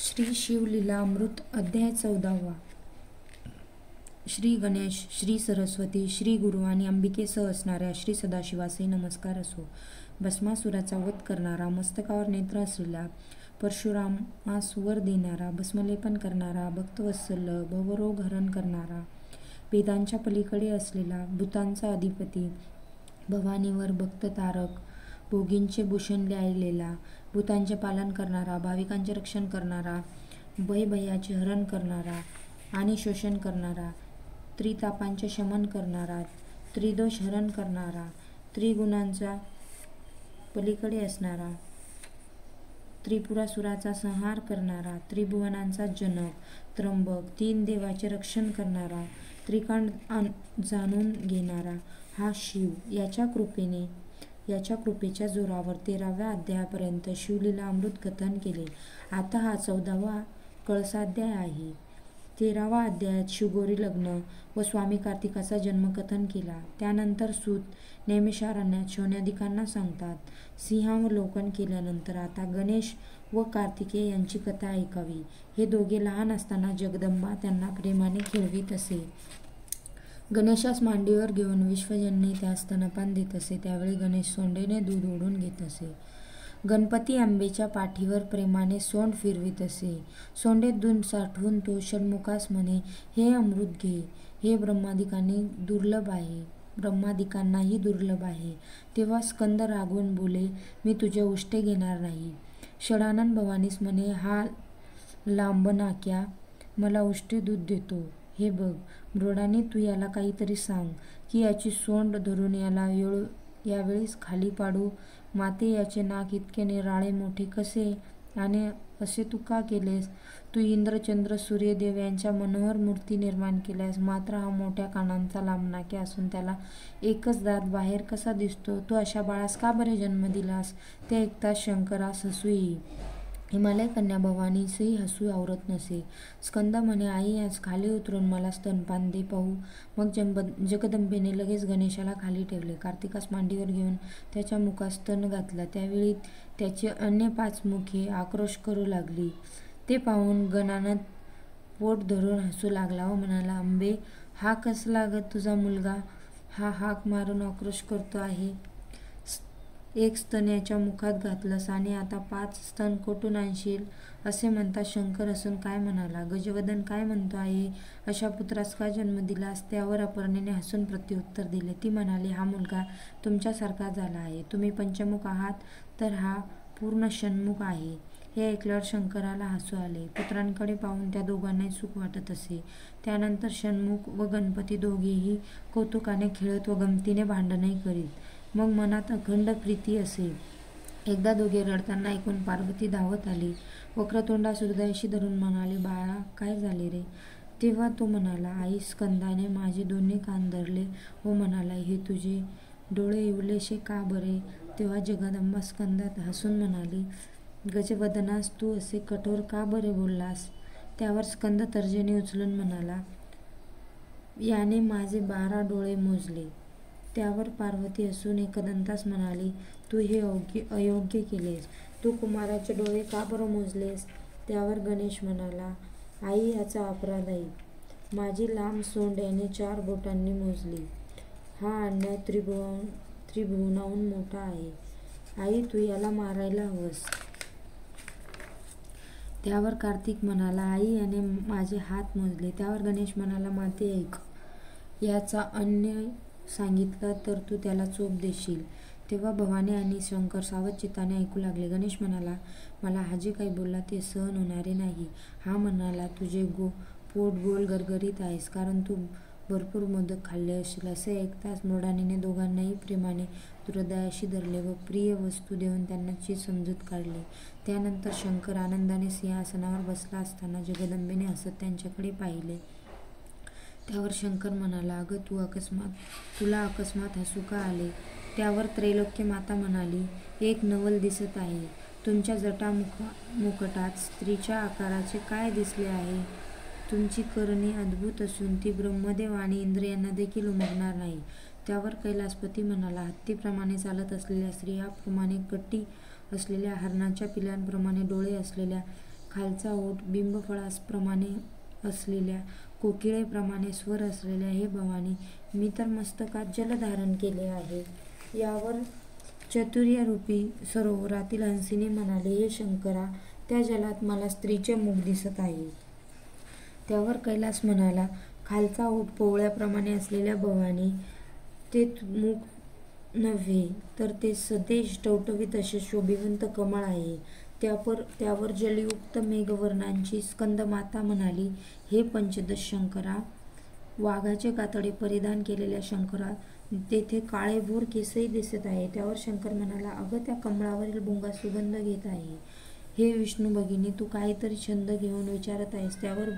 श्री शिवलीलामृत अध्याय 14. श्री गणेश, श्री सरस्वती, श्री गुरु आणि अंबिकेसह असणाऱ्या श्री सदाशिवासे नमस्कार असो. भस्मासुराचा वध करणारा, मस्तकावर नेत्र असलेला, परशुरामास वर देणारा, भस्मलेपन करणारा, भक्तवत्सल, भवरोग हरण करणारा, वेदांच्या पलीकडे असलेला, भूतांचा अधिपती, भवानीवर भक्ततारक, भोगींचे भूषण लिहिलेला, भूतांचे पालन करणारा, भाविकांचे रक्षण करणारा, भयभयाचे हरण करणारा आणि शोषण करणारा, त्रितापांचे शमन करणारा, त्रिदोष हरण करणारा, त्रिगुणांचा पलीकडे असणारा, त्रिपुरासुराचा संहार करणारा, त्रिभुवनांचा जनक, त्र्यंबक, तीन देवाचे रक्षण करणारा, त्रिकांड जाणून घेणारा हा शिव. याच्या कृपेच्या जोरावर 13व्या अध्यायापर्यंत शिवलीला अमृत कथन केले. आता हा 14वा कळसाध्याय आहे. 13व्या अध्यायात शिवगौरी लग्न व स्वामी कार्तिकाचा जन्म कथन केला. त्यानंतर सूत नैमिषारण्यात शौनकादिकांना सांगतात. सिंहावलोकन केल्यानंतर आता गणेश व कार्तिकेय यांची कथा ऐकावी. हे दोघे लहान असताना जगदंबा त्यांना प्रेमाने खेळवीत असे. गणेशास मांडीवर घेऊन विश्वजननी त्यास स्तनपान देत असे. त्यावेळी गणेश सोंडेने दूध ओढून घेत असे. गणपती अंबेच्या पाठीवर प्रेमाने सोंड फिरवीत असे. सोंडेत दूध साठवून तो षण्मुखास म्हणे, हे अमृत घे. हे ब्रह्मादिकांनाही दुर्लभ आहे. तेव्हा स्कंद रागवून बोले, मी तुझे उष्टे घेणार नाही. षडानन भवानीस म्हणे, हा लांबनाक्या मला उष्टे दूध देतो. हे बघ मृडाने, तू याला काहीतरी सांग की याची सोंड धरून याला यावेळीस खाली पाडू. माते, याचे नाक इतके निराळे मोठे कसे आणि असे तू का केलेस? तू इंद्र, चंद्र, सूर्यदेव यांच्या मनोहर मूर्ती निर्माण केल्यास, मात्र हा मोठ्या कानांचा लांबनाक्या असून त्याला एकच दात बाहेर कसा दिसतो? तू अशा बाळास का बरे जन्म दिलास? ते ऐकताच शंकरास हसू येई. हिमालय कन्या भवानीसही हसू आवरत नसे. स्कंद म्हणे, आई, आज खाली उतरून मला स्तनपान दे पाहू. मग जगदंबेने लगेच गणेशाला खाली ठेवले. कार्तिकास मांडीवर घेऊन त्याच्या मुखात स्तन घातला. त्यावेळी त्याची अन्य 5 मुखे आक्रोश करू लागली. ते पाहून गणानन पोट धरून हसू लागला व म्हणाला, अंबे, हा कसला ग तुझा मुलगा? हा हाक मारून आक्रोश करतो आहे. एक स्तन याच्या मुखात घातलंस आणि आता 5 स्तन कोठून आणशील? असे म्हणता शंकर हसून काय म्हणाला, गजवदन काय म्हणतो आहे? अशा पुत्रास का जन्म दिलास? त्यावर अपर्णेने हसून प्रत्युत्तर दिले. ती म्हणाली, हा मुलगा तुमच्यासारखा झाला आहे. तुम्ही पंचमुख आहात तर हा पूर्ण षण्मुख आहे. हे ऐकल्यावर शंकराला हसू आले. पुत्रांकडे पाहून त्या दोघांनाही सुख वाटत असे. त्यानंतर षण्मुख व गणपती दोघेही कौतुकाने खेळत व गमतीने भांडणही करीत. मग मनात अखंड प्रीती असे. एकदा दोघे रडताना ऐकून पार्वती धावत आली. वक्रतुंडास हृदयाशी धरून म्हणाली, बाळा, काय झाले रे? तेव्हा तो म्हणाला, आई, स्कंदाने माझे दोन्ही कान धरले व म्हणाला, हे तुझे डोळे इवलेसे का बरे? तेव्हा जगदंबा स्कंदात हसून म्हणाली, गजवदनास तू असे कठोर का बरे बोललास? त्यावर स्कंद तर्जनी उचलून म्हणाला, याने माझे 12 डोळे मोजले. त्यावर पार्वती हसून एकदंतास म्हणाली, तू हे अयोग्य केलेस. तू कुमाराचे डोळे का बरं मोजलेस? त्यावर गणेश म्हणाला, आई, याचा अपराध आहे. माझी लांब सोंड याने 4 बोटांनी मोजली. हा अन्याय त्रिभुवनाहून मोठा आहे. आई, तू याला मारायला हवंस. त्यावर कार्तिक म्हणाला, आई, याने माझे हात मोजले. त्यावर गणेश म्हणाला, माते, ऐक. याचा अन्याय सांगितला तर तू त्याला चोप देशील. तेव्हा भवानी आणि शंकर सावध चित्ताने ऐकू लागले. गणेश म्हणाला, मला हा जे काही बोलला ते सहन होणारे नाही. हा म्हणाला, तुझे पोट गोल गरगरीत आहेस, कारण तू भरपूर मोदक खाल्ले असशील. असे ऐकताच मृडानीने दोघांनाही प्रेमाने हृदयाशी धरले व प्रिय वस्तू देऊन त्यांची समजूत काढली. त्यानंतर शंकर आनंदाने सिंहासनावर बसला असताना जगदंबेने हसत त्यांच्याकडे पाहिले. त्यावर शंकर म्हणाला, अगं, तुला अकस्मात हसू का आले? त्यावर त्रैलोक्य माता म्हणाली, एक नवल दिसत आहे. तुमच्या जटामुकुटात स्त्रीच्या आकाराचे काय दिसले आहे? तुमची करणी अद्भुत असून ती ब्रह्मदेव आणि इंद्र यांना देखील उमगणार नाही. त्यावर कैलासपती म्हणाला, हत्तीप्रमाणे चालत असलेल्या स्त्रियाप्रमाणे कटी असलेल्या हरणाच्या पिलांप्रमाणे डोळे असलेल्या खालचा ओठ बिंबफळाप्रमाणे असलेल्या, कोकिळेप्रमाणे स्वर असलेल्या, हे भवानी, मी तर मस्तकात जल धारण केले आहे. यावर चतुर्यरूपी सरोवरातील हंसीने म्हणाले, हे शंकरा, त्या जलात मला स्त्रीचे मुख दिसत आहे. त्यावर कैलास म्हणाला, खालचा ओठ पोवळ्याप्रमाणे असलेल्या भवानी, ते मुख नव्हे, तर ते सतेज टवटवीत असे शोभिवंत कमळ आहे. त्यावर जलयुक्त मेघवर्णांची स्कंदमाता म्हणाली, हे पंचदश शंकरा, वाघाचे कातडे परिधान केलेल्या शंकरा, तेथे काळेभोर केसही दिसत आहे. त्यावर शंकर म्हणाला, अगं, त्या कमळावरील भुंगा सुगंध घेत आहे. हे विष्णू भगिनी, तू काहीतरी छंद घेऊन विचारत आहेस. त्यावर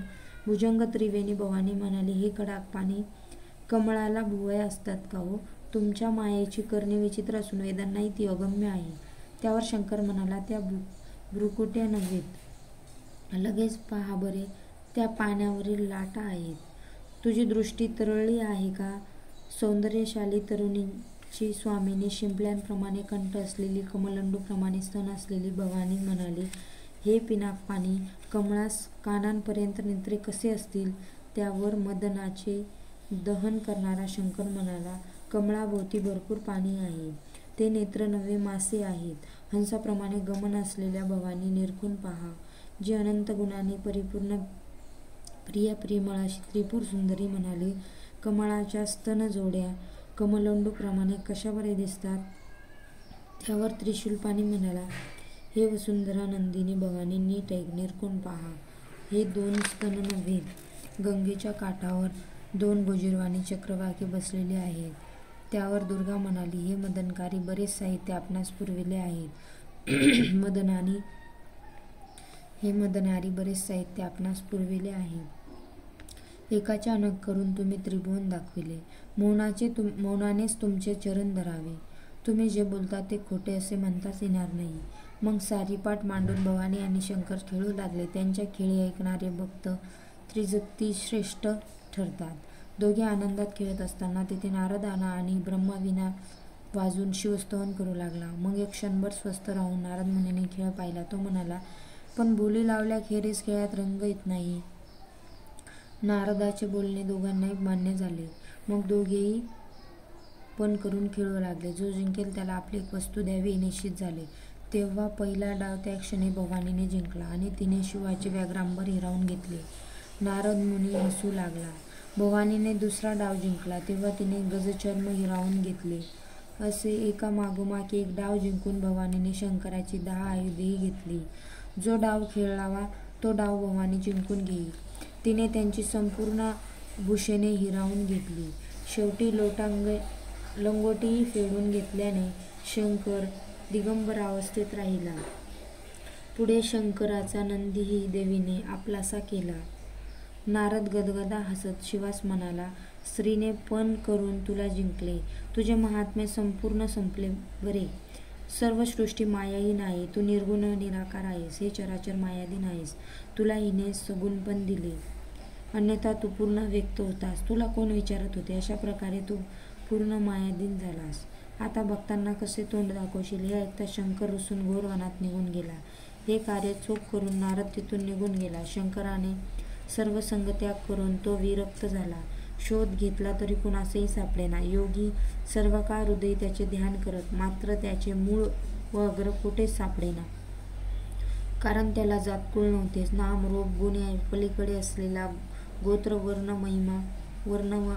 भुजंग त्रिवेणी भवानी म्हणाली, हे कडाकपाणी, कमळाला भुवया असतात का हो? तुमच्या मायेची करणी विचित्र असून वेदांनाही ती अगम्य आहे. त्यावर शंकर म्हणाला, त्या भ्रुकुट्या नव्हेत, लगेच पहा बरे, त्या पाण्यावरील लाटा आहेत. तुझी दृष्टी तरळली आहे का? सौंदर्यशाली तरुणीची स्वामिनी, शिंपल्यांप्रमाणे कंठ असलेली, कमलंडूप्रमाणे स्तन असलेली भवानी म्हणाली, हे पिनाकपाणी, कमळास कानांपर्यंत नेत्रे कसे असतील? त्यावर मदनाचे दहन करणारा शंकर म्हणाला, कमळाभोवती भरपूर पाणी आहे. ते नेत्र नव्हे, मासे आहेत. हंसाप्रमाणे गमन असलेल्या भवानी, निरखून पहा. जी अनंत गुणांनी परिपूर्ण प्रिया परिमळ अशी त्रिपुर सुंदरी म्हणाली, कमळाच्या स्तनजोड्या कमलंडूप्रमाणे कशा बरे दिसतात? त्यावर त्रिशूलपाणी म्हणाला, हे वसुंधरा नंदिनी भवानी, नीट ऐक, निरखून पहा. हे 2 स्तन नव्हेत. गंगेच्या काठावर 2 गोजीरवाणी चक्रवाके बसलेले आहेत. त्यावर दुर्गा म्हणाली, हे मदनकारी बरेच साहित्य आपणास पुरविले आहे. हे मदनारी बरेच साहित्य आपणास पुरविले आहे. एकाचे अनक करून तुम्ही त्रिभुवन दाखविले. मौनानेच तुमचे चरण धरावे. तुम्ही जे बोलता ते खोटे असे म्हणताच येणार नाही. मग सारी पाठ मांडून भवानी आणि शंकर खेळू लागले. त्यांच्या खेळी ऐकणारे भक्त त्रिजगती श्रेष्ठ ठरतात. दोघे आनंदात खेळत असताना तेथे नारद आला आणि ब्रह्मवीणा वाजून शिवस्तवन करू लागला. मग एक क्षणभर स्वस्थ राहून नारद मुनीने खेळ पाहिला. तो म्हणाला, पण बोली लावल्याखेरीज खेळात रंग येत नाही. नारदाचे बोलणे दोघांनाही मान्य झाले. मग दोघेही पण करून खेळू लागले. जो जिंकेल त्याला आपली एक वस्तू द्यावी हे निश्चित झाले. तेव्हा पहिला डाव त्या क्षणी भवानीने जिंकला आणि तिने शिवाचे व्याघ्रांबर हिरावून घेतले. नारद मुनी हसू लागला. भवानीने दुसरा डाव जिंकला. तेव्हा तिने गजचर्म हिरावून घेतले. असे एका मागोमाग एक डाव जिंकून भवानीने शंकराची 10 आयुधेही घेतली. जो डाव खेळावा तो डाव भवानी जिंकून घेई. तिने त्यांची संपूर्ण भूषणे हिरावून घेतली. शेवटी लंगोटीही फेडून घेतल्याने शंकर दिगंबर अवस्थेत राहिला. पुढे शंकराचा नंदीही देवीने आपलासा केला. नारद गदगदा हसत शिवास म्हणाला, स्त्रीने पण करून तुला जिंकले. तुझे महात्म्य संपूर्ण संपले बरे. सर्व सृष्टी मायाहीन आहे. तू निर्गुण निराकार आहेस. हे चराचर मायाधीन आहेस. तुला हिने सगुणपण दिले, अन्यथा तू पूर्ण व्यक्त होतास. तुला कोण विचारत होते? अशा प्रकारे तू पूर्ण मायाधीन झालास. आता भक्तांना कसे तोंड दाखवशील? हे ऐकता शंकर रुसून घोर वनात निघून गेला. हे कार्य चोख करून नारद तिथून निघून गेला. शंकराने सर्व संगत्याग करून तो विरक्त झाला. शोध घेतला तरी कुणासही सापडेना. योगी सर्व काळ हृदयी त्याचे ध्यान करत, मात्र त्याचे मूळ व अग्र कुठेच सापडेना. कारण त्याला जातकुळ नव्हतेच. नाम रूप गुण या पलीकडे असलेला, गोत्र वर्ण महिमा वर्ण व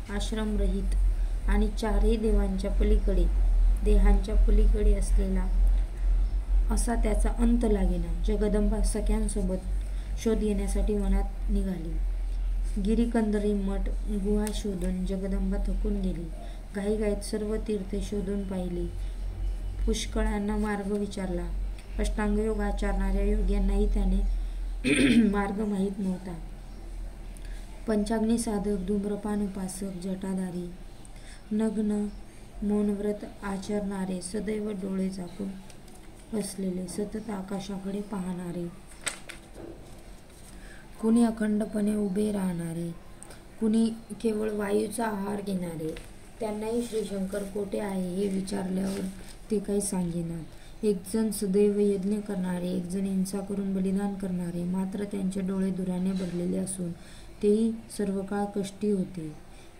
आश्रमरहित आणि 4ही देहांच्या पलीकडे असलेला असा त्याचा अंत लागेना. जगदंबा सख्यांसोबत शोध घेण्यासाठी वनात निघाली. गिरीकंदरी मठ गुहा शोधून जगदंबा थकून गेली. घाईघाईत सर्व तीर्थे शोधून पाहिली. पुष्कळांना मार्ग विचारला. अष्टांगयोग आचरणाऱ्या योग्यांनाही त्याने मार्ग माहीत नव्हता. पंचाग्नी साधक, धूम्रपान उपासक, जटाधारी, नग्न, मौनव्रत आचरणारे, सदैव डोळे झाकून बसलेले, सतत आकाशाकडे पाहणारे, कुणी अखंडपणे उभे राहणारे, कुणी केवळ वायूचा आहार घेणारे, त्यांनाही श्रीशंकर कोठे आहे हे विचारल्यावर ते काही सांगेनात. एक जण सदैव यज्ञ करणारे, एक जण हिंसा करून बलिदान करणारे, मात्र त्यांचे डोळे धुराने भरलेले असून तेही सर्व काळ कष्टी होते.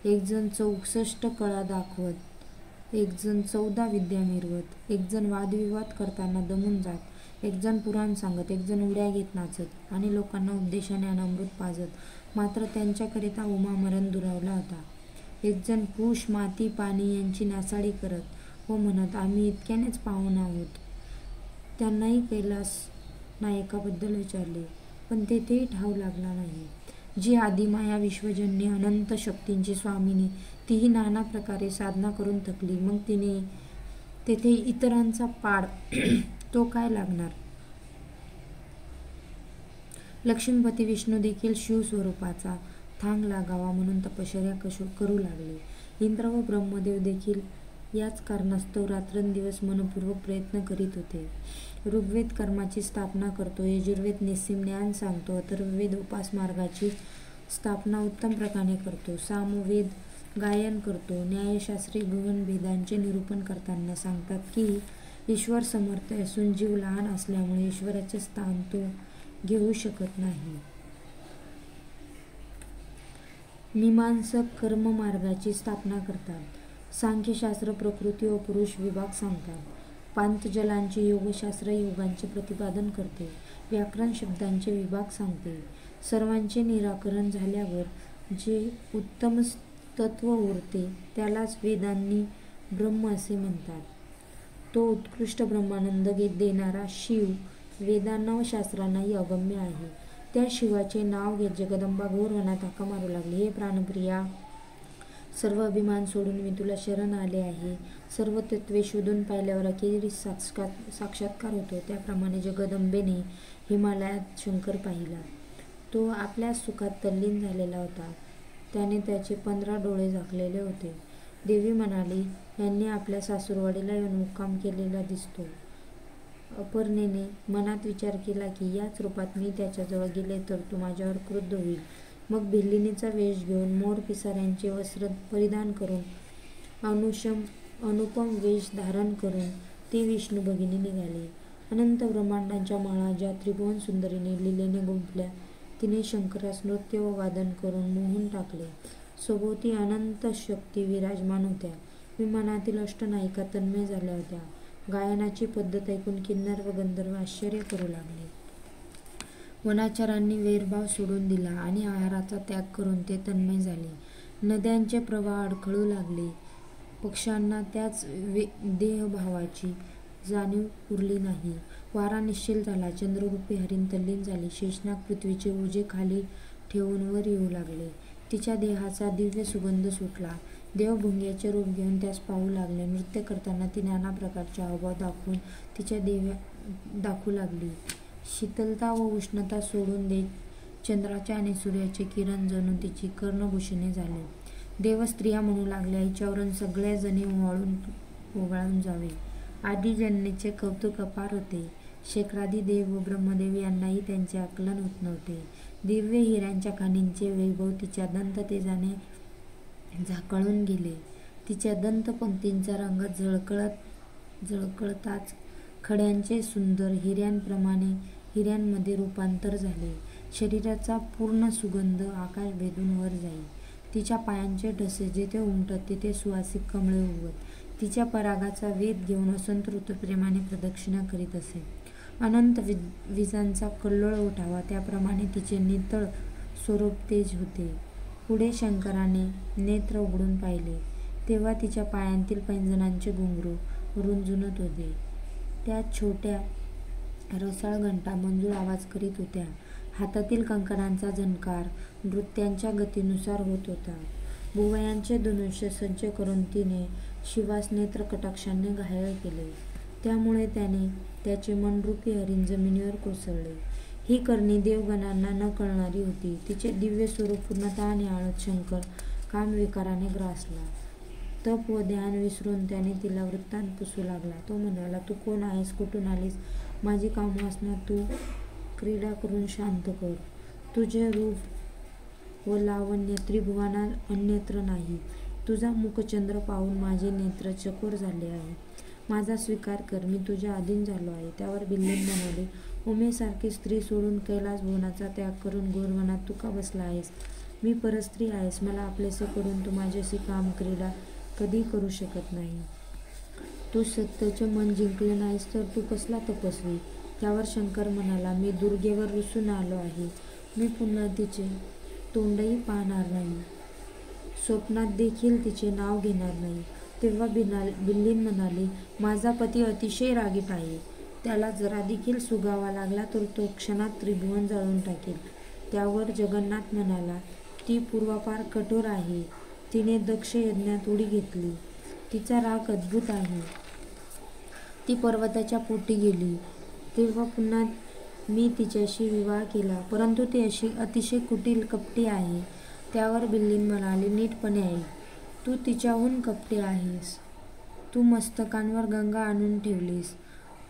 एक जण 64 कळा दाखवत, एक जण 14 विद्या मिरवत, एक जण वादविवाद करताना दमून जात, एक जण पुराण सांगत, एक जण उड्या घेत नाचत आणि लोकांना उपदेशाने अमृत पाजत, मात्र त्यांच्याकरिता उमामरण दुरावला होता. एक जण कुश, माती, पाणी यांची नासाडी करत व म्हणत, आम्ही इतक्यानेच पावन आहोत. त्यांनाही कैलास नायकाबद्दल विचारले, पण तेथेही ठाव लागला नाही. जी आदिमाया विश्वजन्य अनंत शक्तींची स्वामिनी, तीही नाना प्रकारे साधना करून थकली, मग तिने तेथे इतरांचा पाड तो काय लागणार. लक्ष्मीपती विष्णू देखील शिवस्वरूपाचा थांग लागावा म्हणून तपश्चर्या करू लागले. इंद्र व ब्रह्मदेव देखील याच कारणास्तव रात्रंदिवस मनपूर्वक प्रयत्न करीत होते. ऋग्वेद कर्माची स्थापना करतो, यजुर्वेद निस्सीम ज्ञान सांगतो, अथर्ववेद उपासमार्गाची स्थापना उत्तम प्रकारे करतो, सामवेद गायन करतो. न्यायशास्त्री गहन भेदांचे निरूपण करताना सांगतात की ईश्वर समर्थ असून जीव लहान असल्यामुळे ईश्वराचे स्थान तो घेऊ शकत नाही. मीमांसक कर्ममार्गाची स्थापना करतात. सांख्यशास्त्र प्रकृती व पुरुष विभाग सांगतात. पांतजलांचे योगशास्त्र योगांचे प्रतिपादन करते. व्याकरण शब्दांचे विभाग सांगते. सर्वांचे निराकरण झाल्यावर जे उत्तम तत्व उरते त्यालाच वेदांनी ब्रह्म असे म्हणतात. तो उत्कृष्ट ब्रह्मानंद देणारा शिव वेदांना व शास्त्रांनाही अगम्य आहे. त्या शिवाचे नाव घेत जगदंबा घोर वनात हाका मारू लागली. हे प्राणप्रिया, सर्व अभिमान सोडून मी तुला शरण आले आहे. सर्व तत्वे शोधून पाहिल्यावर अखेरीस साक्षात्कार होतो. त्याप्रमाणे जगदंबेने हिमालयात शंकर पाहिला. तो आपल्या सुखात तल्लीन झालेला होता. त्याने त्याचे 15 डोळे झाकलेले होते. देवी म्हणाली, यांनी आपल्या सासूरवाडीला येऊन मुक्काम केलेला दिसतो. अपर्णेने मनात विचार केला की याच रूपात मी त्याच्याजवळ गेले तर तो माझ्यावर क्रुद्ध होईल. मग भिल्लिनीचा वेश घेऊन मोर पिसाऱ्यांचे वस्त्र परिधान करून अनुपम वेश धारण करून ती विष्णू भगिनी निघाली. अनंत ब्रह्मांडांच्या माळा ज्या त्रिभुवन सुंदरीने लीलेने गुंफल्या, तिने शंकरास नृत्य व वादन करून मोहून टाकले. सभोवती अनंत शक्ती विराजमान होत्या. विमानातील अष्टनायिका तन्मय झाल्या होत्या. गायनाची पद्धत ऐकून किन्नर व गंधर्व आश्चर्य करू लागले. वनाचारांनी वैरभाव सोडून दिला आणि आहाराचा त्याग करून ते तन्मय झाले. नद्यांचे प्रवाह अडखळू लागले. पक्ष्यांना त्याच देहभावाची जाणीव उरली नाही. वारा निश्चल झाला. चंद्ररूपी हरिण तल्लीन झाली. शेषनाग पृथ्वीचे ओझे खाली ठेवून वर येऊ लागले. तिच्या देहाचा दिव्य सुगंध सुटला. देव भुंग्याचे रूप घेऊन त्यास पाहू लागले. नृत्य करताना ती नाना प्रकारचे हावभाव दाखवून तिच्या दाखवू लागली. शीतलता व उष्णता सोडून देत चंद्राचे आणि सूर्याचे किरण जणू तिची कर्णभूषणे झाले. देव स्त्रिया म्हणू लागल्या, हिच्यावरून सगळ्या जणी ओवाळून जावे. आदी जन्मेचे कौतुक अपार होते. शेखरादी देव व ब्रह्मदेव यांनाही त्यांचे आकलन होत नव्हते. दिव्य हिऱ्यांच्या खाणींचे वैभव तिच्या दंत तेजाने झाकळून गेले. तिच्या दंतपंक्तींचा रंग झळकळताच खड्यांचे सुंदर हिऱ्यांमध्ये रूपांतर झाले. शरीराचा पूर्ण सुगंध आकाश भेदून वर जाई. तिच्या पायांचे ठसे जेथे उमटत तेथे सुवासिक कमळे उगवत. तिच्या परागाचा वेध घेऊन वसंत ऋतू प्रेमाने प्रदक्षिणा करीत असे. अनंत विजांचा कल्लोळ उठावा त्याप्रमाणे तिचे नितळ स्वरूप तेज होते. पुढे शंकराने नेत्र उघडून पाहिले तेव्हा तिच्या पायांतील पैंजणांचे घुंगरू रुंजूनत होते. त्या छोट्या रसाळ घंटा मंजूळ आवाज करीत होत्या. हातातील कंकणांचा झणकार नृत्यांच्या गतीनुसार होत होता. भुवयांचे धनुष्य सज्ज करून तिने शिवास नेत्र कटाक्षाने घायल केले. त्यामुळे त्याने त्याचे मनरूपी हरिण जमिनीवर कोसळले. ही करणी देवगणांना न कळणारी होती. तिचे दिव्य स्वरूप पूर्णतः निहाळत शंकर कामविकाराने ग्रासला. तप व ध्यान विसरून त्याने तिला वृत्तांत पुसू लागला. तो म्हणाला, तू कोण आहेस, कुठून आलीस? माझी कामवासना तू क्रीडा करून शांत कर. तुझे रूप व लावण्य त्रिभुवनात अन्यत्र नाही. तुझा मुखचंद्र पाहून माझे नेत्र चकोर झाले आहे. माझा स्वीकार कर, मी तुझ्या अधीन झालो आहे. त्यावर बिल्लीन म्हणाली, उमेसारखी स्त्री सोडून कैलास भुवनाचा त्याग करून घोरवनात तू का बसला आहेस? मी परस्त्री आहेस. मला आपलेसे करून तू माझ्याशी कामक्रीडा कधी करू शकत नाही. तू सत्याचे मन जिंकले नाहीस तर तू कसला तपस्वी? त्यावर शंकर म्हणाला, मी दुर्गेवर रुसून आलो आहे. मी पुन्हा तिचे तोंडही पाहणार नाही. स्वप्नात देखील तिचे नाव घेणार नाही. तेव्हा बिल्लीन म्हणाली, माझा पती अतिशय रागीट आहे. त्याला जरा देखील सुगावा लागला तर तो क्षणात त्रिभुवन जाळून टाकेल. त्यावर जगन्नाथ म्हणाला, ती पूर्वापार कठोर आहे. तिने दक्ष यज्ञात उडी घेतली. तिचा राग अद्भुत आहे. ती पर्वताच्या पोटी गेली. तेव्हा पुन्हा मी तिच्याशी विवाह केला, परंतु ती अतिशय कुटील कपटी आहे. त्यावर बिल्लीन म्हणाली, नीटपणे ऐक. तू तिच्याहून कपटी आहेस. तू मस्तकांवर गंगा आणून ठेवलीस.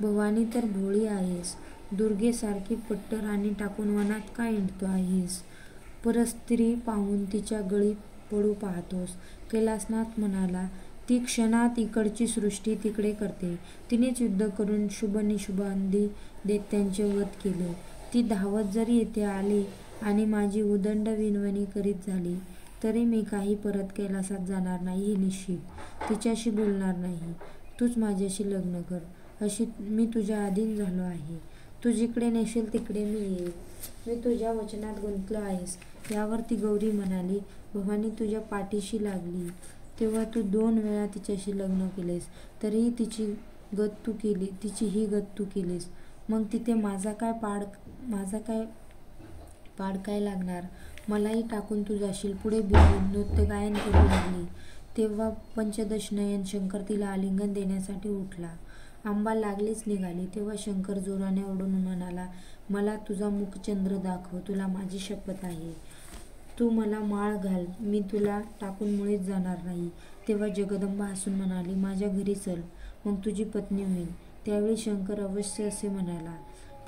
भवानी तर भोळी आहेस. दुर्गेसारखी पट्ट राणी टाकून वनात का हिंडतो आहेस? परस्त्री पाहून तिच्या गळी पडू पाहतोस. कैलासनाथ म्हणाला, ती क्षणात इकडची सृष्टी तिकडे करते. तिनेच युद्ध करून शुभनिशुभांदी दैत्यांचे वध केले. ती धावत जरी येथे आली आणि माझी उदंड विनवणी करीत झाली तरी मी काही परत कैलासात जाणार नाही हे निश्चित. तिच्याशी बोलणार नाही. तूच माझ्याशी लग्न कर. अशी मी तुझ्या अधीन झालो आहे. तू जिकडे नेशील तिकडे मी येईल. मी तुझ्या वचनात गुंतलो आहेस. यावर ती गौरी म्हणाली, भवानी तुझ्या पाठीशी लागली तेव्हा तू 2 वेळा तिच्याशी लग्न केलेस, तरीही तिची ही गत तू केलीस. मग तिथे माझा काय पाड काय लागणार? मलाही टाकून तू जाशील. पुढे बिल्लीन नृत्यगायन करू लागली. तेव्हा पंचदशनयन शंकर तिला आलिंगन देण्यासाठी उठला. अंबा लागलीच निघाली. तेव्हा शंकर जोराने ओरडून म्हणाला, मला तुझा मुखचंद्र दाखव. तुला माझी शपथ आहे. तू मला माळ घाल. मी तुला टाकून मुळीच जाणार नाही. तेव्हा जगदंबा हसून म्हणाली, माझ्या घरी चल, मग तुझी पत्नी होईल. त्यावेळी शंकर अवश्य असे म्हणाला.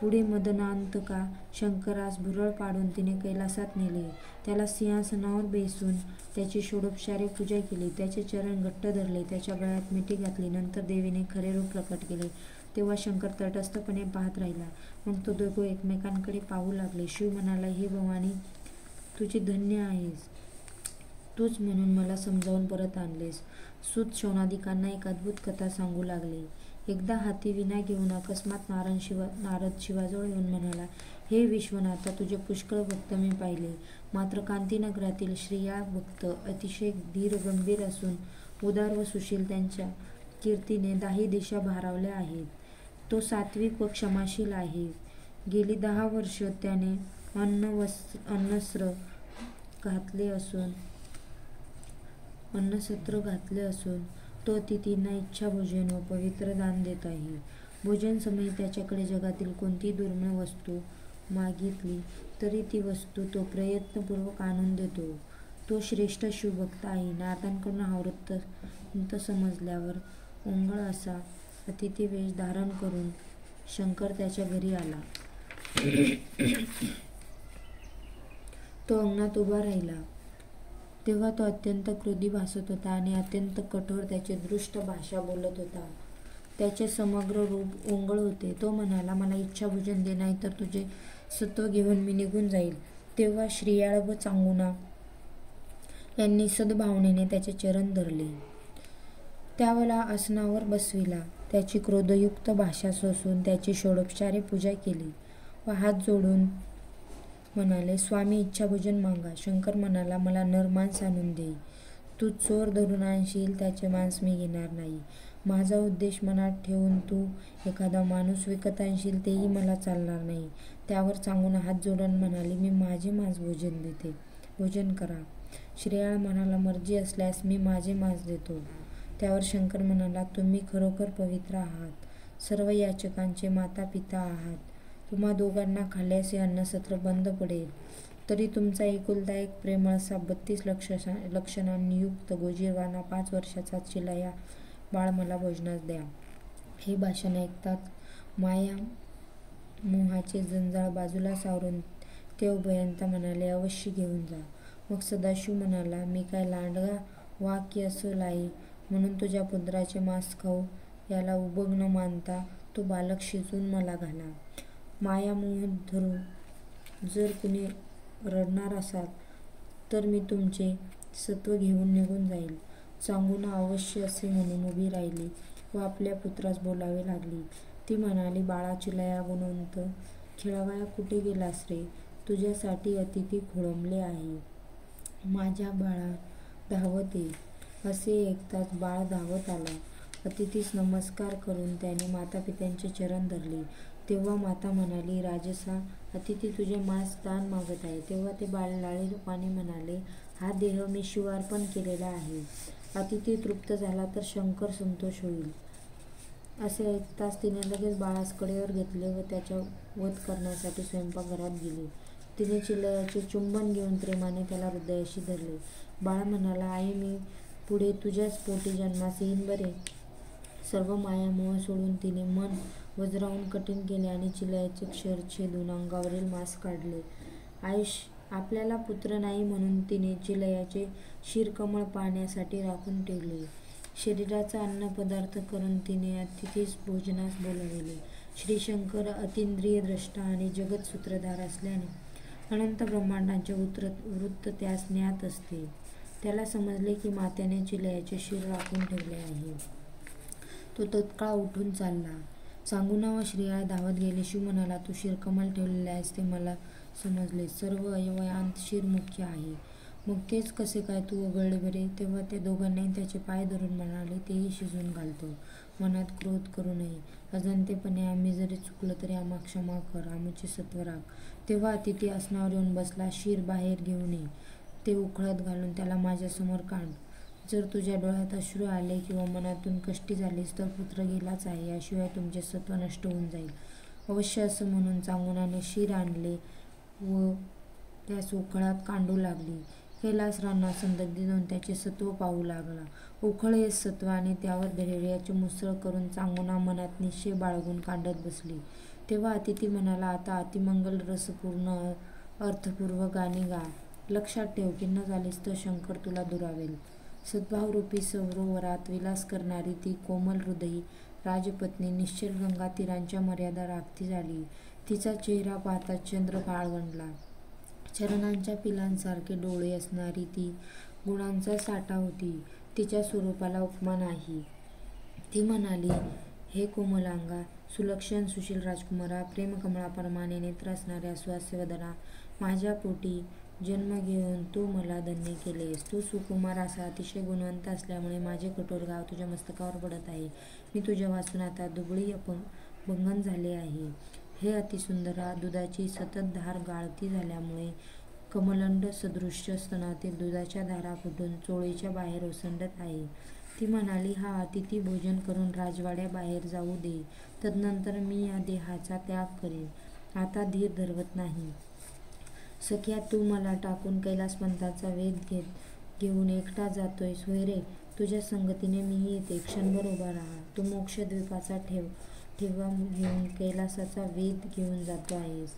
पुढे मदनांतका शंकरास भुरळ पाडून तिने कैलासात नेले. त्याला सिंहासनावर बेसून त्याची षोडोपचारे पूजा केली. त्याचे चरण घट्ट धरले. त्याच्या गळ्यात मिठी घातली. नंतर देवीने खरे रूप प्रकट केले. तेव्हा शंकर तटस्थपणे पाहत राहिला. मग तो दोघे एकमेकांकडे पाहू लागले. शिव म्हणाला, हे भवानी, तुझी धन्य आहेस. तूच म्हणून मला समजावून परत आणलेस. सूत शौनादिकांना एक अद्भुत कथा सांगू लागले. एकदा हाती विणा घेऊन अकस्मात नारद शिवाजवळ येऊन म्हणाला, हे विश्वनाथा, तुझे पुष्कळ भक्त मी पाहिले. मात्र कांतीनगरातील श्रेया भक्त अतिशय धीर गंभीर असून उदार व सुशील. त्यांच्या कीर्तीने 10 दिशा भारावल्या आहेत. तो सात्विक व क्षमाशील आहे. गेली 10 वर्ष त्याने अन्नसत्र घातले असून तो अतिथींना इच्छाभोजन व पवित्र दान देत आहे. भोजन समयी त्याच्याकडे जगातील कोणतीही दुर्मिळ वस्तू मागितली तरी ती वस्तू तो प्रयत्नपूर्वक आणून देतो. तो श्रेष्ठ शिवभक्त आहे. नारदांकडून हा वृत्तांत समजल्यावर ओंगळ असा अतिथी वेश धारण करून शंकर त्याच्या घरी आला. तो अंगणात उभा राहिला. तेव्हा तो अत्यंत क्रोधी भासत होता आणि अत्यंत कठोर त्याची दृष्ट भाषा बोलत होता. त्याचे समग्र रूप ओंगळ होते. तो म्हणाला, मला इच्छाभोजन दे, नाही तर तुझे सत्व घेऊन मी निघून जाईल. तेव्हा श्रीयाळ व चांगुना यांनी सद्भावनेने त्याचे चरण धरले. त्याला आसनावर बसविला. त्याची क्रोधयुक्त भाषा सोसून त्याची षोडोपचारे पूजा केली व हात जोडून म्हणाले, स्वामी, इच्छाभोजन मागा. शंकर म्हणाला, मला नरमांस आणून दे. तू चोर धरून आणशील त्याचे मांस मी घेणार नाही. माझा उद्देश मनात ठेवून तू एखादा माणूस विकत आणशील तेही मला चालणार नाही. त्यावर चांगुना हात जोडून म्हणाली, मी माझे मांस भोजन देते. भोजन करा. श्रेयाळ म्हणाला, मर्जी असल्यास मी माझे मांस देतो. त्यावर शंकर म्हणाला, तुम्ही खरोखर पवित्र आहात. सर्व याचकांचे माता पिता आहात. तुम्हा दोघांना खाल्ल्यास हे अन्नसत्र बंद पडेल. तरी तुमचा एकुलता एक प्रेमळसा 32 लक्षणांनी युक्त गोजीरवाणा 5 वर्षाचा चिलया बाळ मला भोजनास द्या. हे भाषण ऐकताच माया मोहाचे जंजाळ बाजूला सावरून ते उभयंता म्हणाले, अवश्य घेऊन जा. मग सदाशिव म्हणाला, मी काय लांडगा वाघ की असो लाई म्हणून तुझ्या पुत्राचे मांस खाऊ? याला उबग न मानता तो बालक शिजून मला घाला. मायामोह धरून जर कुणी रडणार असाल तर मी तुमचे सत्व घेऊन निघून जाईल. चांगुना अवश्य असे म्हणून उभी राहिली व आपल्या पुत्रास बोलावे लागली. ती म्हणाली, बाळा चिलया गुणवंत, खेळावया कुठे गेलास रे? तुझ्यासाठी अतिथी खोळंबले आहे. माझ्या बाळा, धावत ये. असे ऐकताच बाळ धावत आला. अतिथीस नमस्कार करून त्याने मातापित्यांचे चरण धरले. तेव्हा माता म्हणाली, राजसा, अतिथी तुझे मांस दान मागत आहे. तेव्हा ते बाळ लाळीपाने म्हणाले, हा देह मी शिवार्पण केलेला आहे. अतिथी तृप्त झाला तर शंकर संतोष होईल. असे ऐकताच तिने लगेच बाळास कडेवर घेतले व त्याचा वध करण्यासाठी स्वयंपाकघरात गेली. तिने चिलयाचे चुंबन घेऊन प्रेमाने त्याला हृदयाशी धरले. बाळ म्हणाला, आई, मी पुढे तुझ्याच पोटी जन्मास येईन बरे. सर्व मायामोह सोडून तिने मन वज्राहून कठीण केले आणि चिलयाचे क्षर छेदून अंगावरील मांस काढले. आपल्याला पुत्र नाही म्हणून तिने चिलयाचे शिरकमळ पाहण्यासाठी राखून ठेवले. शरीराचा अन्नपदार्थ करून तिने अतिथीस भोजनास बोलाविले. श्रीशंकर अतींद्रिय द्रष्टा आणि जगत सूत्रधार असल्याने अनंत ब्रह्मांडांचे वृत्त त्यास ज्ञात असते. त्याला समजले की मातेने चिलयाचे शिर राखून ठेवले आहे. तो तत्काळ उठून चालला. चांगुना व श्रीया धावत गेले. शिव म्हणाला, तू शिरकमल ठेवलेले आहेस ते मला समजले. सर्व अवयवांत शिर मुख्य आहे. मग तेच कसे काय तू वगळले बरे? तेव्हा त्या दोघांनाही त्याचे पाय धरून म्हणाले, तेही शिजून घालतो. मनात क्रोध करू नये. अजाणतेपणे आम्ही जरी चुकलो तरी आम्हा क्षमा कर. आमचे सत्व राख. तेव्हा अतिथी आसनावर येऊन बसला. शिर बाहेर घेऊन ये. ते उखळत घालून त्याला माझ्यासमोर काढ. जर तुझ्या डोळ्यात अश्रू आले किंवा मनातून कष्टी झालीस तर पुत्र गेलाच आहे. याशिवाय तुमचे सत्व नष्ट होऊन जाईल. अवश्य असं म्हणून चांगुनाने शिर आणले व त्यास उखळात कांडू लागली. कैलास रानात संदग्धी देऊन त्याचे सत्व पाहू लागला. उखळे सत्व आणि त्यावर धैर्याचे मुसळ करून चांगुना मनात निश्चय बाळगून कांडत बसली. तेव्हा अतिथी म्हणाला, आता अतिमंगल रसपूर्ण अर्थपूर्व गाणी गा. लक्षात ठेव की न झालीस तर शंकर तुला दुरावेल. सद्भावरूपी सरोवरात विलास करणारी ती कोमल हृदयी राजपत्नी निश्चल गंगा तीरांच्या मर्यादा राखती झाली. तिचा चेहरा पाहताच चंद्र काळवंडला. चरणांच्या पिलांसारखे डोळे असणारी ती गुणांचा साठा होती. तिच्या स्वरूपाला उपमा नाही. ती म्हणाली, हे कोमलांगा, सुलक्षण सुशील राजकुमारा, प्रेमकमळाप्रमाणे नेत्र असणाऱ्या सुहास्यवदना, माझ्या पोटी जन्म घेऊन तू मला धन्य केलेस. तू सुकुमार असा अतिशय गुणवंत असल्यामुळे माझे कठोर गाव तुझ्या मस्तकावर पडत आहे. मी तुझ्या वाचून आता दुबळी भंगन झाले आहे. हे अतिसुंदरा, दुधाची सतत धार गाळती झाल्यामुळे कमलंड सदृश्य स्तनातील दुधाच्या धारा फुटून चोळीच्या बाहेर ओसंडत आहे. ती म्हणाली, हा अतिथी भोजन करून राजवाड्याबाहेर जाऊ दे. तदनंतर मी या देहाचा त्याग करेन. आता धीर धरवत नाही. सख्या, तू मला टाकून कैलासपंतांचा वेध घेऊन एकटा जातोयस होय रे? तुझ्या संगतीने मीही येते. क्षणभर उभा राहा. तू मोक्षद्वीपाचा ठेवा घेऊन कैलासाचा वेध घेऊन जातो आहेस.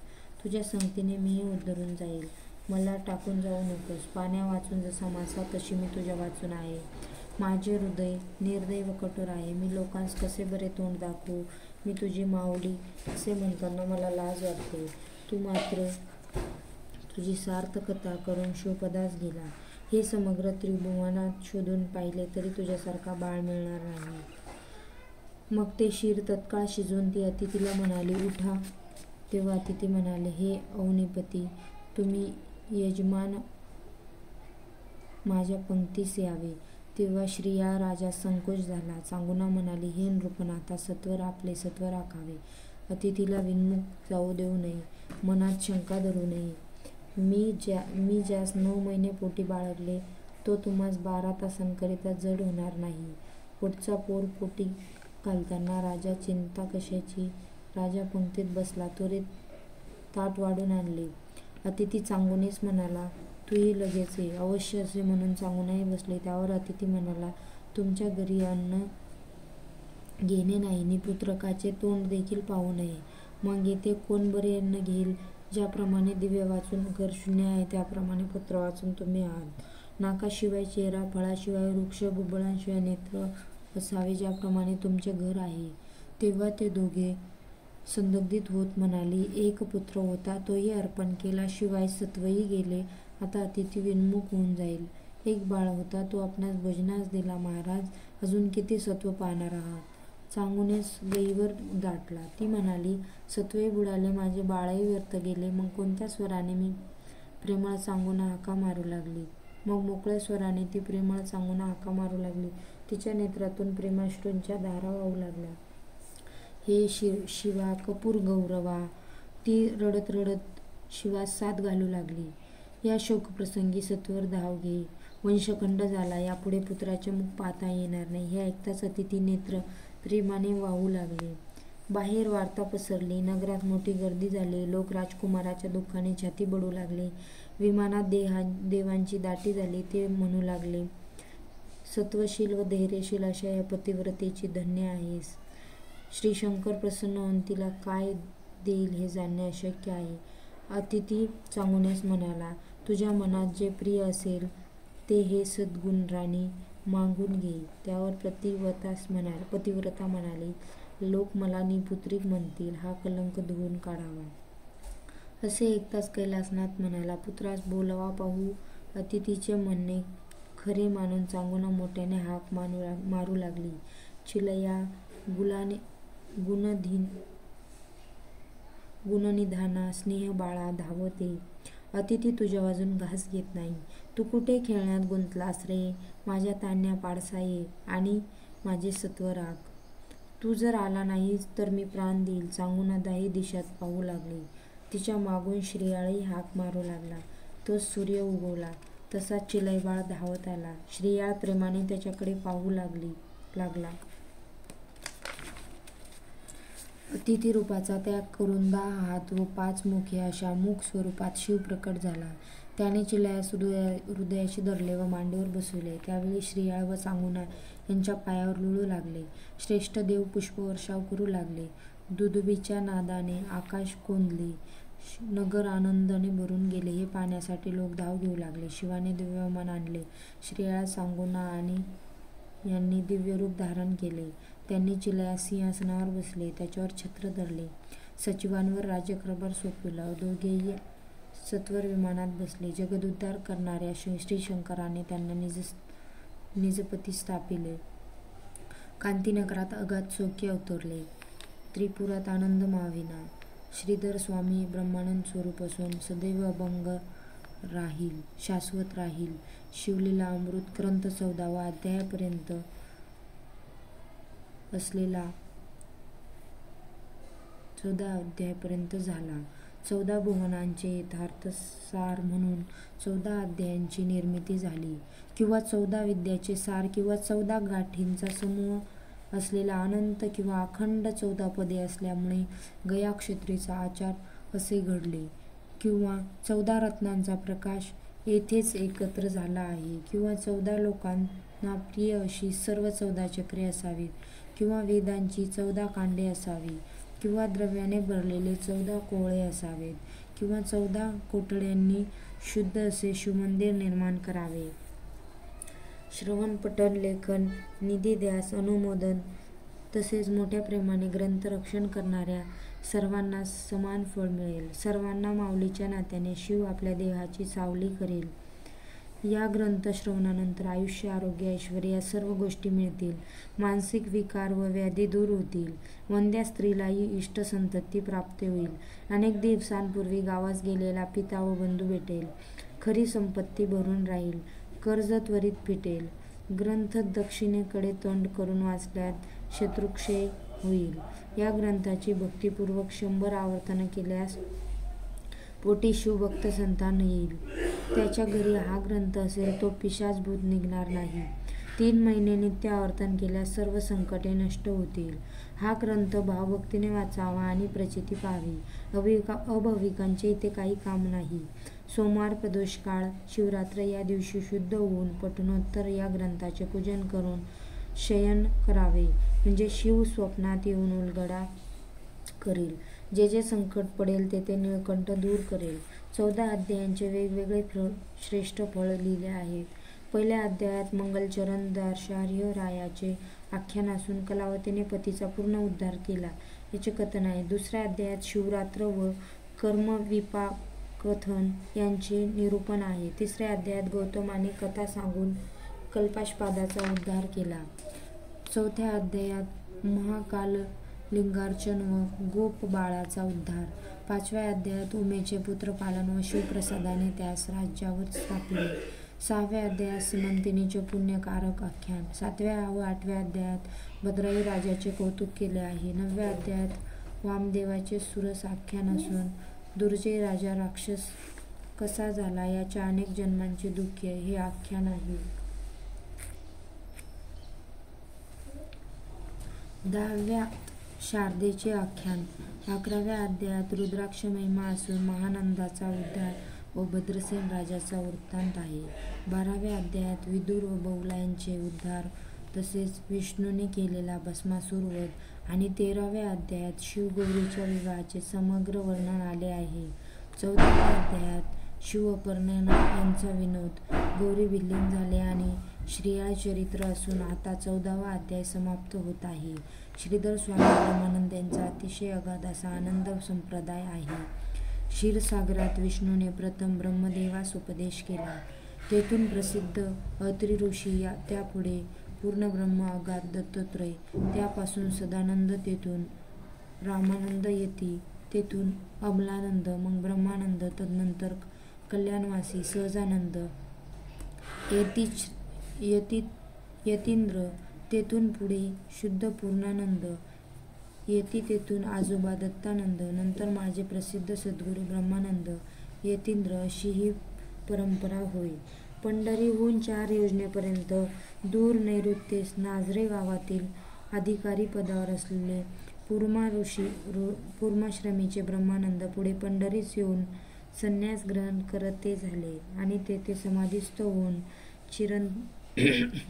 तुझ्या संगतीने मीही उद्धरून जाईल. मला टाकून जाऊ नकोस. पाण्या वाचून जसा मासा तशी मी तुझ्या वाचून आहे. माझे हृदय निर्दय व कठोर आहे. मी लोकांस कसे बरे तोंड दाखवू? मी तुझी माऊली असे म्हणताना मला लाज वाटते. तू मात्र तुझी सार्थकता करून शिवपदास गेला. हे समग्र त्रिभुवनात शोधून पाहिले तरी तुझ्यासारखा बाळ मिळणार नाही. मग ते शिर तत्काळ शिजवून ती अतिथीला म्हणाली, उठा. तेव्हा अतिथी म्हणाले, हे अवनीपती, तुम्ही यजमान माझ्या पंक्तीस यावे. तेव्हा श्रीया राजास संकोच झाला. चांगुना म्हणाली, हे नृपनाथा, आपले सत्व राखावे. अतिथीला विन्मुख जाऊ देऊ नये. मनात शंका धरू नये. मी ज्यास 9 महिने पोटी बाळगले तो तुम्हास 12 तासांकरिता जड होणार नाही. पुढचा पोर पोटी घालताना राजा चिंता कशाची? राजा पंक्तीत बसला. त्वरित ताट वाढून आणले. अतिथी चांगुनेस म्हणाला, तूही लगेच ये. अवश्य असे म्हणून चांगुनाही बसले. त्यावर अतिथी म्हणाला, तुमच्या घरी अन्न घेणे नाही, निपुत्रकाचे तोंड देखील पाहू नये. मग येथे कोण बरे अन्न घेईल? ज्याप्रमाणे दिवे वाचून घर शून्य आहे त्याप्रमाणे पुत्र वाचून तुम्ही आहात. नाकाशिवाय चेहरा, फळाशिवाय वृक्ष, बुबुळांशिवाय नेत्र, असावे ज्याप्रमाणे तुमचे घर आहे. तेव्हा ते दोघे संदिग्ध होत म्हणाली, एक पुत्र होता, तोही अर्पण केला, शिवाय सत्वही गेले, आता अतिथी विन्मुख होऊन जाईल. एक बाळ होता, तो आपणास भोजनास दिला. महाराज, अजून किती सत्व पाहणार आहात? चांगुनेस गईवर दाटला. ती म्हणाली, सत्वही बुडाले, माझे बाळही व्यर्थ गेले. मग कोणत्या स्वराने मी प्रेमळ चांगुना हाका मारू लागली. मग मोकळ्या स्वराने ती प्रेमळ चांगुना हाका मारू लागली. तिच्या नेत्रातून प्रेमाश्रूंच्या धारा वाहू लागल्या. हे शिवा, कपूर गौरवा. ती रडत रडत शिवास साद घालू लागली. या शोकप्रसंगी सत्वर धाव घे. वंशखंड झाला. यापुढे पुत्राचे मुख पाहता येणार नाही. हे ऐकताच अतिथी नेत्र प्रेमाने वाहू लागले. बाहेर वार्ता पसरली. नगरात मोठी गर्दी झाली. लोक राजकुमाराच्या दुःखाने छाती बडू लागले. विमानात देवांची दाटी झाली. ते म्हणू लागले, सत्वशील व धैर्यशील अशा या पतिव्रतेची धन्य आहेस. श्रीशंकर प्रसन्न होऊन तिला काय देईल हे जाणणे अशक्य आहे. अतिथी चांगुनेस म्हणाला, तुझ्या मनात जे प्रिय असेल ते हे सद्गुण राणी मागून घे. त्यावर पतिव्रता म्हणाली, लोक मला निपुत्रिक म्हणतील, हा कलंक धुवून काढावा. असे ऐकताच कैलासनाथ म्हणाला, पुत्रास बोलवा पाहू. अतिथीचे म्हणणे खरे मानून चांगुना मोठ्याने हाक मारू लागली, चिलया, गुणनिधाना, स्नेह बाळा, धावत ये. अतिथी तुझ्या बाजून घास घेत नाही. तू कुठे खेळण्यात गुंतलास रे? माझ्या तान्ह्या पाडसा ये आणि माझे सत्व राख. तू जर आला नाहीस तर मी प्राण देईल. चांगुना दाही दिशात पाहू लागली. तिच्या मागून श्रीयाळही हाक मारू लागला. तोच सूर्य उगवला तसाच चिलयबाळ धावत आला. श्रीयाळ प्रेमाने त्याच्याकडे पाहू लागला. अतिथी रूपाचा त्याग करून 10 हात व 5 मुखे अशा मूक स्वरूपात शिव प्रकट झाला. त्याने चिलयास हृदयाशी धरले व मांडीवर बसविले. त्यावेळी श्रीयाळ व चांगुना यांच्या पायावर लोळू लागले. श्रेष्ठ देव पुष्पवर्षाव करू लागले. दुदुभीच्या नादाने आकाश कोंदले. नगर आनंदाने भरून गेले. हे पाहण्यासाठी लोक धाव घेऊ लागले. शिवाने दिव्य विमान आणले. श्रीयाळ, चांगुना यांनी दिव्य रूप धारण केले. त्यांनी चिलयास सिंहासनावर बसले. त्याच्यावर छत्र धरले. सचिवांवर राज्यकारभार सोपविला. दोघेही सत्वर विमानात बसले. जगदुद्धार करणाऱ्या श्रीशंकराने त्यांना निजपती स्थापिले. कांतीनगरात अगाध सौख्य अवतरले. त्रिपुरात आनंद माविना. श्रीधर स्वामी ब्रह्मानंद स्वरूप असून सदैव अभंग राहील, शाश्वत राहील. शिवलीला अमृत ग्रंथ 14व्या अध्यायापर्यंत असलेला 14 अध्यायापर्यंत झाला. 14 भुवनांचे यथार्थ सार म्हणून 14 अध्यायांची निर्मिती झाली, किंवा 14 विद्याचे सार, किंवा 14 गाठींचा समूह असलेला अनंत किंवा अखंड 14 पदे असल्यामुळे गयाक्षत्रीचा आचार असे घडले, किंवा 14 रत्नांचा प्रकाश येथेच एकत्र झाला आहे, किंवा 14 लोकांना प्रिय अशी सर्व 14 चक्रे असावीत, किंवा वेदांची 14 कांडे असावी, किंवा द्रव्याने भरलेले 14 कोहळे असावेत, किंवा 14 कोठड्यांनी शुद्ध असे शिवमंदिर निर्माण करावे. श्रवण, पठण, लेखन, निधिध्यास, अनुमोदन तसेच मोठ्या प्रेमाने ग्रंथ रक्षण करणाऱ्या सर्वांना समान फळ मिळेल. सर्वांना माऊलीच्या नात्याने शिव आपल्या देहाची सावली करेल. या ग्रंथ श्रवणानंतर आयुष्य, आरोग्य, ऐश्वर्य या सर्व गोष्टी मिळतील. मानसिक विकार व व्याधी दूर होतील. वंद्या स्त्रीलाही इष्टसंतती प्राप्त होईल. अनेक दिवसांपूर्वी गावास गेलेला पिता व बंधू भेटेल. खरी संपत्ती भरून राहील. कर्ज त्वरित फिटेल. ग्रंथ दक्षिणेकडे तोंड करून वाचल्यास शत्रुक्षय होईल. या ग्रंथाची भक्तिपूर्वक 100 आवर्तन केल्यास पोटी शिवभक्त संतान येईल. त्याच्या घरी हा ग्रंथ असेल तो पिशाचभूत निघणार नाही. 3 महिने नित्य आवर्तन केल्यास सर्व संकटे नष्ट होतील. हा ग्रंथ भावभक्तीने वाचावा आणि प्रचिती पाहावी. अभाविकांचे इथे काही काम नाही. सोमवार, प्रदोषकाळ, शिवरात्र या दिवशी शुद्ध होऊन पठणोत्तर या ग्रंथाचे पूजन करून शयन करावे, म्हणजे शिव स्वप्नात येऊन उलगडा करेल. जे जे संकट पडेल ते निळकंठ दूर करेल. 14 अध्यायांचे वेगवेगळे श्रेष्ठ फळ लिहिले आहेत. पहिल्या अध्यायात मंगलचरण दाशर्य रायाचे आख्यान असून कलावतीने पतीचा पूर्ण उद्धार केला याचे कथन आहे. दुसऱ्या अध्यायात शिवरात्र व कर्मविपाकथन यांचे निरूपण आहे. तिसऱ्या अध्यायात गौतमाने कथा सांगून कल्पाशपादाचा उद्धार केला. चौथ्या अध्यायात महाकाललिंगार्चन व गोपबाळाचा उद्धार. पाचव्या अध्यायात उमेचे पुत्रपालन व शिवप्रसादाने त्यास राज्यावर स्थापिले. सहाव्या अध्यायात सीमंतिनीचे पुण्यकारक आख्यान. सातव्या व आठव्या अध्यायात भद्राई राजाचे कौतुक केले आहे. नवव्या अध्यायात वामदेवाचे सुरस आख्यान असून दुर्जय राजा राक्षस कसा झाला याच्या अनेक जन्मांचे दुःख हे आख्यान आहे. 10व्यात शारदेचे आख्यान. 11व्या अध्यायात रुद्राक्ष महिमा असून महानंदाचा उद्धार व भद्रसेन राजाचा वृत्तांत आहे. 12व्या अध्यायात विदुर व बौला यांचे उद्धार तसेच विष्णूने केलेला भस्मासुर वध आणि 13व्या अध्यायात शिवगौरीच्या विवाहाचे समग्र वर्णन आले आहे. 14व्या अध्यायात शिवपर्णा यांचा विनोद, गौरी विलीन झाले आणि श्रीयाळ चरित्र असून आता 14वा अध्याय समाप्त होत आहे. श्रीधर स्वामी ब्रह्मानंद यांचा अतिशय अगाध असा आनंद संप्रदाय आहे. क्षीरसागरात विष्णूने प्रथम ब्रह्मदेवास उपदेश केला. तेथून प्रसिद्ध अत्री ऋषी, त्यापुढे पूर्णब्रह्म अगाध दत्तात्रय, त्यापासून सदानंद, तेथून रामानंद यती, तेथून अमलानंद, मग ब्रह्मानंद, तदनंतर कल्याणवासी सहजानंद, यतींद्र, तेथून पुढे शुद्ध पूर्णानंद यती, तेथून आजोबा दत्तानंद, नंतर माझे प्रसिद्ध सद्गुरू ब्रह्मानंद यतींद्र, अशी ही परंपरा होय. पंढरीहून 4 योजनेपर्यंत दूर नैऋत्येस नाझरे गावातील अधिकारी पदावर असलेले पूर्वाश्रमीचे ब्रह्मानंद पुढे पंढरीस येऊन संन्यास ग्रहण करते झाले आणि तेथे समाधिस्थ होऊन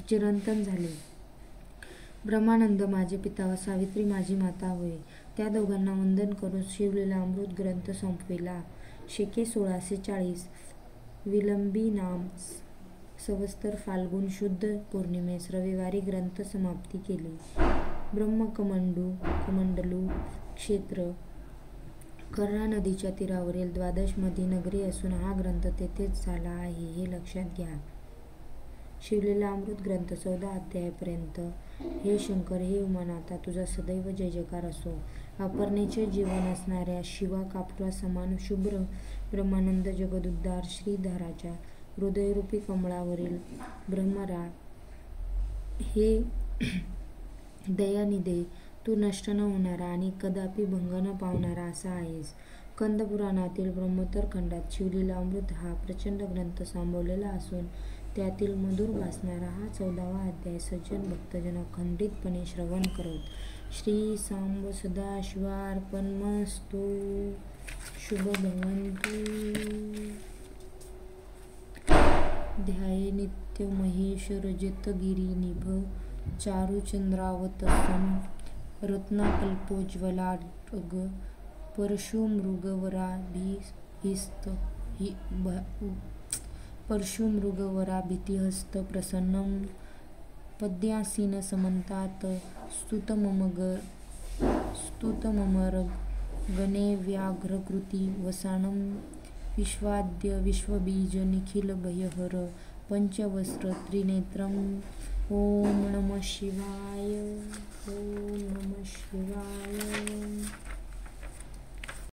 चिरंतन झाले. ब्रह्मानंद माझे पिता व सावित्री माझी माता होय. त्या दोघांना वंदन करून शिवलीला अमृत ग्रंथ संपविला. शेके 1640 विलंबी नाम संवत्सर फाल्गुन शुद्ध पौर्णिमेस रविवारी ग्रंथ समाप्ती केली. ब्रह्मकमंडलू क्षेत्र कऱ्हा नदीच्या तीरावरील द्वादशमधी नगरी असून हा ग्रंथ तेथेच झाला आहे हे लक्षात घ्या. शिवलीला अमृत ग्रंथ 14 अध्यायापर्यंत. हे शंकर, हे उमानाथा, तुझा सदैव जय जयकार असो. अपर्णेचे जीवन असणाऱ्या शिवा कापूरा समान शुभ्र ब्रह्मानंद जगदुद्धार श्रीधराच्या हृदयरूपी कमळावरील भ्रमरा, हे दयानिधे, तू नष्ट न होणारा आणि कदापि भंग न पावणारा असा आहेस. कंदपुराणातील ब्रह्मोत्तर खंडात शिवलीला अमृत हा प्रचंड ग्रंथ सांभाळलेला असून त्यातील मधुर भासणारा हा 14वा अध्याय सज्जन भक्तजन अखंडितपणे श्रवण करत. श्री सांब सदाशिवार्पणमस्तु. शुभ भवन्तु. ध्याये नित्य महेश रजतगिरिनिभ चारुचंद्रावतंसं रत्नाकल्पोज्ज्वलार्ग परशुमृगवराभितिहस्त प्रसन्नं पद्यासीन समन्तात् स्तुतममर गणे व्याघ्रकृती वसानं विश्वाद्य विश्वबीज निखिल भयहर पंचवस्त्र त्रिनेत्रम्. ओम नमः शिवाय. ओम नमः शिवाय.